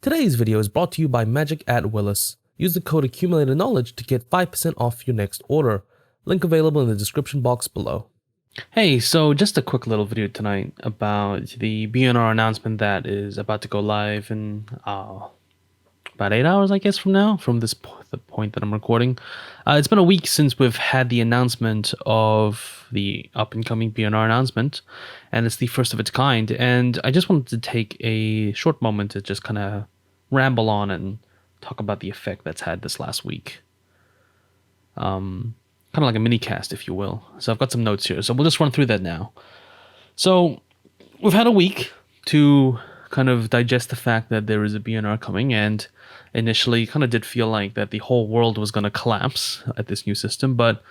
Today's video is brought to you by Magic at Willis. Use the code Accumulated Knowledge to get 5% off your next order. Link available in the description box below. Hey, so just a quick little video tonight about the BNR announcement that is about to go live in about 8 hours, I guess, from now, from the point that I'm recording. It's been a week since we've had the announcement of the up-and-coming BNR announcement, and it's the first of its kind. And I just wanted to take a short moment to just kind of ramble on and talk about the effect that's had this last week. Kind of like a mini cast, if you will. So I've got some notes here. So we'll just run through that now. So we've had a week to kind of digest the fact that there is a BNR coming, and initially kind of did feel like that the whole world was going to collapse at this new system. But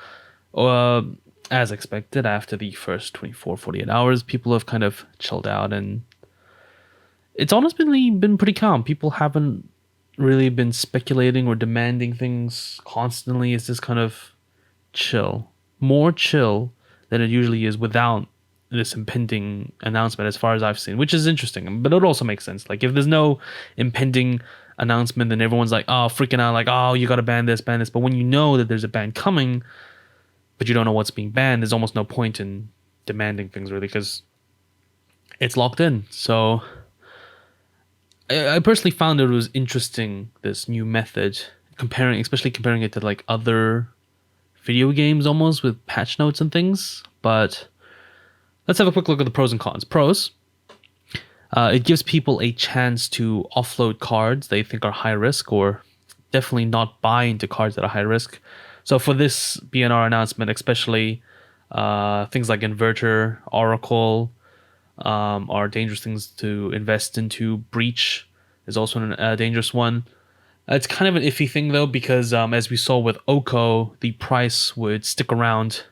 as expected, after the first 48 hours, people have kind of chilled out, and it's honestly been pretty calm. People haven't really been speculating or demanding things constantly. It's just kind of chill, more chill than it usually is without this impending announcement, as far as I've seen, which is interesting. But it also makes sense. Like, if there's no impending announcement, then everyone's like, oh, freaking out, like, oh, you gotta ban this, ban this. But when you know that there's a ban coming, but you don't know what's being banned, there's almost no point in demanding things, really, because it's locked in. So I personally found it was interesting, this new method, especially comparing it to like other video games, almost with patch notes and things. But let's have a quick look at the pros and cons. Pros: it gives people a chance to offload cards they think are high risk, or definitely not buy into cards that are high risk. So for this BNR announcement, especially things like Inverter, Oracle are dangerous things to invest into. Breach is also a dangerous one. It's kind of an iffy thing, though, because as we saw with Oko, the price would stick around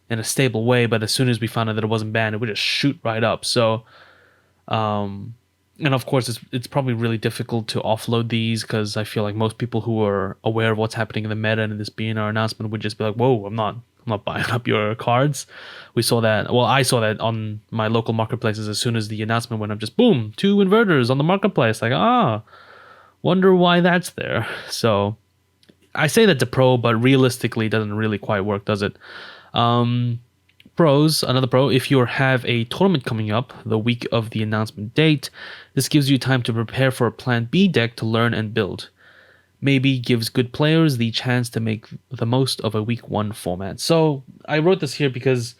in a stable way, but as soon as we found out that it wasn't banned, it would just shoot right up. So, and of course, it's probably really difficult to offload these, because I feel like most people who are aware of what's happening in the meta and in this BNR announcement would just be like, whoa, I'm not buying up your cards. We saw that. Well, I saw that on my local marketplaces as soon as the announcement went up. Just boom, 2 inverters on the marketplace. Like, wonder why that's there. So I say that's a pro, but realistically it doesn't really quite work, does it? Pros, another pro: if you have a tournament coming up the week of the announcement date, this gives you time to prepare for a plan B deck to learn and build. Maybe gives good players the chance to make the most of a week 1 format. So I wrote this here because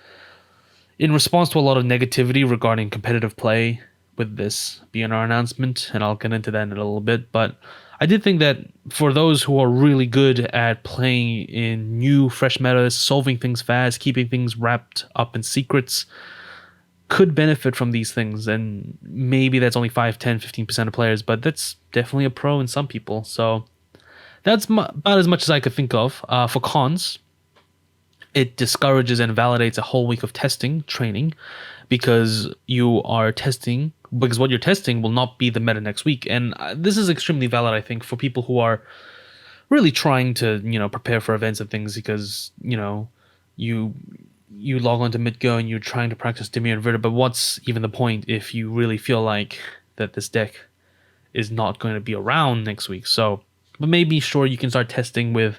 in response to a lot of negativity regarding competitive play with this BNR announcement, and I'll get into that in a little bit, but I did think that for those who are really good at playing in new, fresh metas, solving things fast, keeping things wrapped up in secrets, could benefit from these things. And maybe that's only 5, 10, 15% of players, but that's definitely a pro in some people. So that's about as much as I could think of. For cons, it discourages and validates a whole week of testing, training, because what you're testing will not be the meta next week. And this is extremely valid, I think, for people who are really trying to, prepare for events and things, because, you log on to Midgo and you're trying to practice Dimir Inverter, but what's even the point if you really feel like that this deck is not going to be around next week? So, but maybe, sure, you can start testing with,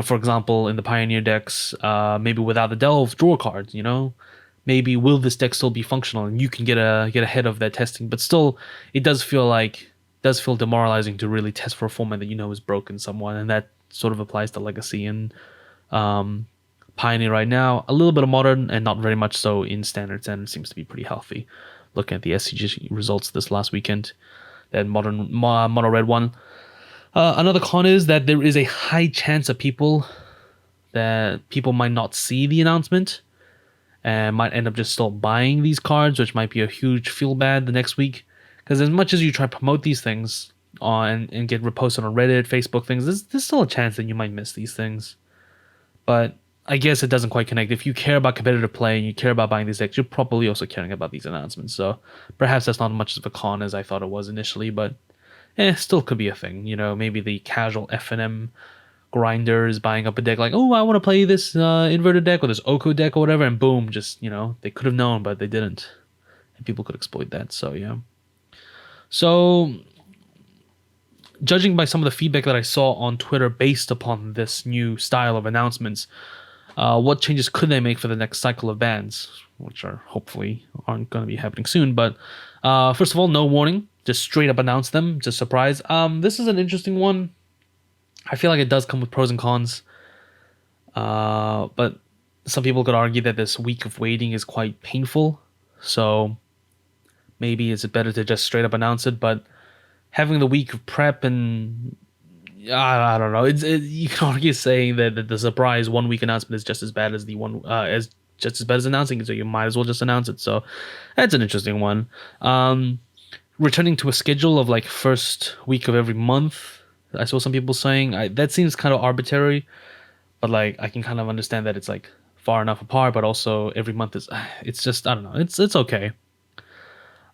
for example, in the Pioneer decks, maybe without the Delve draw cards, maybe will this deck still be functional, and you can get ahead of that testing. But still, it does feel demoralizing to really test for a format that is broken somewhat, and that sort of applies to Legacy and Pioneer right now. A little bit of Modern, and not very much so in Standard. Standard seems to be pretty healthy. Looking at the SCG results this last weekend, that Mono Red one. Another con is that there is a high chance of people might not see the announcement and might end up just still buying these cards, which might be a huge feel bad the next week. Because as much as you try to promote these things and get reposted on Reddit, Facebook things, there's still a chance that you might miss these things. But I guess it doesn't quite connect. If you care about competitive play and you care about buying these decks, you're probably also caring about these announcements. So perhaps that's not much of a con as I thought it was initially, but still could be a thing. Maybe the casual FNM grinder is buying up a deck like, oh, I want to play this inverted deck or this Oko deck or whatever, and boom, just, they could have known, but they didn't. And people could exploit that, so yeah. So judging by some of the feedback that I saw on Twitter based upon this new style of announcements, what changes could they make for the next cycle of bans, which are hopefully aren't going to be happening soon. But first of all, no warning, just straight up announce them, just surprise. This is an interesting one. I feel like it does come with pros and cons. But some people could argue that this week of waiting is quite painful. So maybe it's better to just straight up announce it. But having the week of prep and I don't know. You can argue saying that the surprise 1 week announcement is just as bad as the one as just as bad as announcing it. So you might as well just announce it. So that's an interesting one. Returning to a schedule of like first week of every month. I saw some people saying that seems kind of arbitrary, but like I can kind of understand that it's like far enough apart, but also every month is it's just I don't know. It's okay.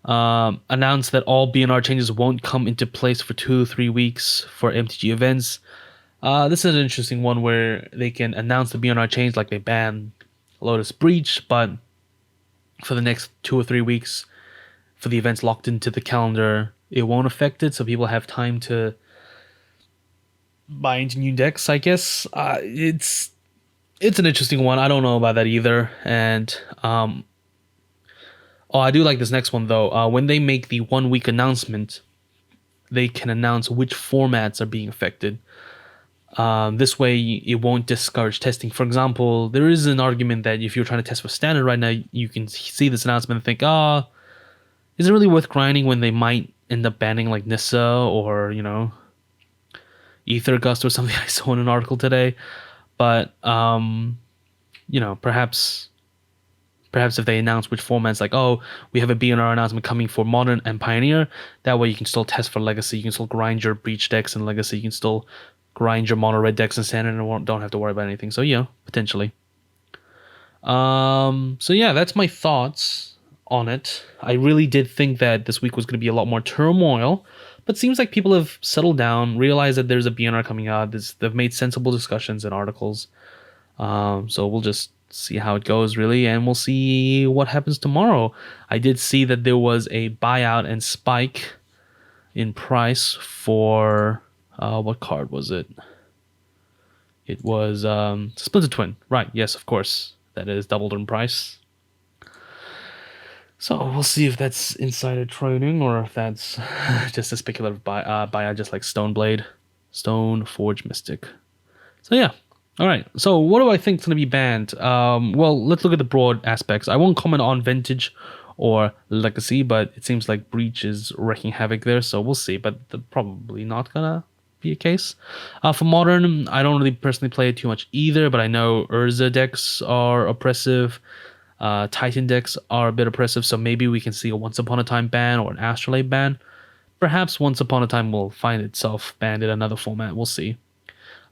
Announce that all BNR changes won't come into place for 2-3 weeks for MTG events. This is an interesting one where they can announce the BNR change like they ban Lotus Breach, but for the next 2 or 3 weeks for the events locked into the calendar, it won't affect it, so people have time to buy into new decks, I guess. It's an interesting one. I don't know about that either. And I do like this next one though. When they make the 1 week announcement, they can announce which formats are being affected. This way, it won't discourage testing. For example, there is an argument that if you're trying to test for standard right now, you can see this announcement and think, is it really worth grinding when they might end up banning like Nissa or, Ether Gust or something I saw in an article today. But, perhaps if they announce which formats, like, we have a BNR announcement coming for Modern and Pioneer, that way you can still test for Legacy, you can still grind your Breach decks in Legacy, you can still grind your Mono Red decks in Standard and don't have to worry about anything. So, potentially. That's my thoughts on it. I really did think that this week was going to be a lot more turmoil, but seems like people have settled down, realized that there's a BNR coming out. They've made sensible discussions and articles. So we'll just see how it goes, really, and we'll see what happens tomorrow. I did see that there was a buyout and spike in price for what card was it? It was Splinter Twin, right? Yes, of course, that is doubled in price. So we'll see if that's insider trading or if that's just a speculative buyout, just like Stoneforge Mystic. So yeah. All right, so what do I think is going to be banned? Well, let's look at the broad aspects. I won't comment on Vintage or Legacy, but it seems like Breach is wreaking havoc there, so we'll see. But probably not going to be a case. For Modern, I don't really personally play it too much either, but I know Urza decks are oppressive. Titan decks are a bit oppressive, so maybe we can see a Once Upon a Time ban or an Astrolabe ban. Perhaps Once Upon a Time will find itself banned in another format. We'll see.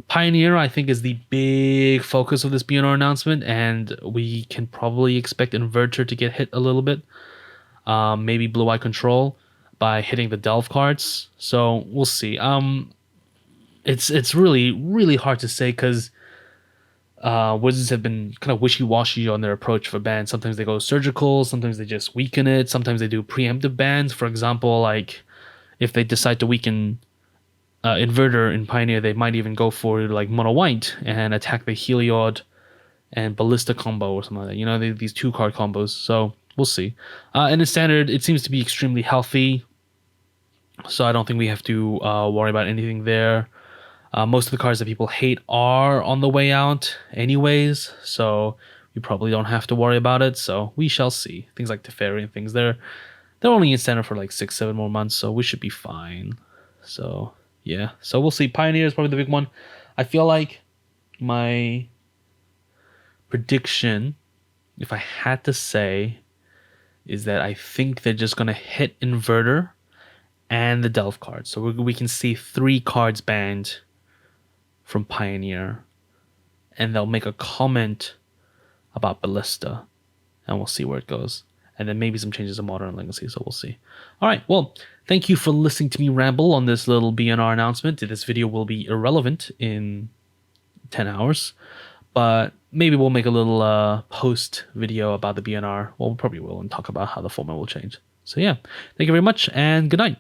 Pioneer, I think, is the big focus of this BNR announcement, and we can probably expect Inverter to get hit a little bit. Maybe Blue Eye Control by hitting the Delve cards. So we'll see. It's really, really hard to say because Wizards have been kind of wishy-washy on their approach for bans. Sometimes they go surgical, sometimes they just weaken it, sometimes they do preemptive bans. For example, like if they decide to weaken Inverter in Pioneer, they might even go for like Mono White and attack the Heliod and Ballista combo or something like that. These 2-card combos. So we'll see. And in Standard, it seems to be extremely healthy. So I don't think we have to worry about anything there. Most of the cards that people hate are on the way out anyways. So we probably don't have to worry about it. So we shall see. Things like Teferi and things, they're only in Standard for like 6-7 more months. So we should be fine. So yeah, so we'll see. Pioneer is probably the big one. I feel like my prediction, if I had to say, is that I think they're just going to hit Inverter and the Delve card. So we can see 3 cards banned from Pioneer. And they'll make a comment about Ballista. And we'll see where it goes. And then maybe some changes in Modern and Legacy, so we'll see. All right, well, thank you for listening to me ramble on this little BNR announcement. This video will be irrelevant in 10 hours, but maybe we'll make a little post video about the BNR. Well, we probably will, and talk about how the format will change. So yeah, thank you very much, and good night.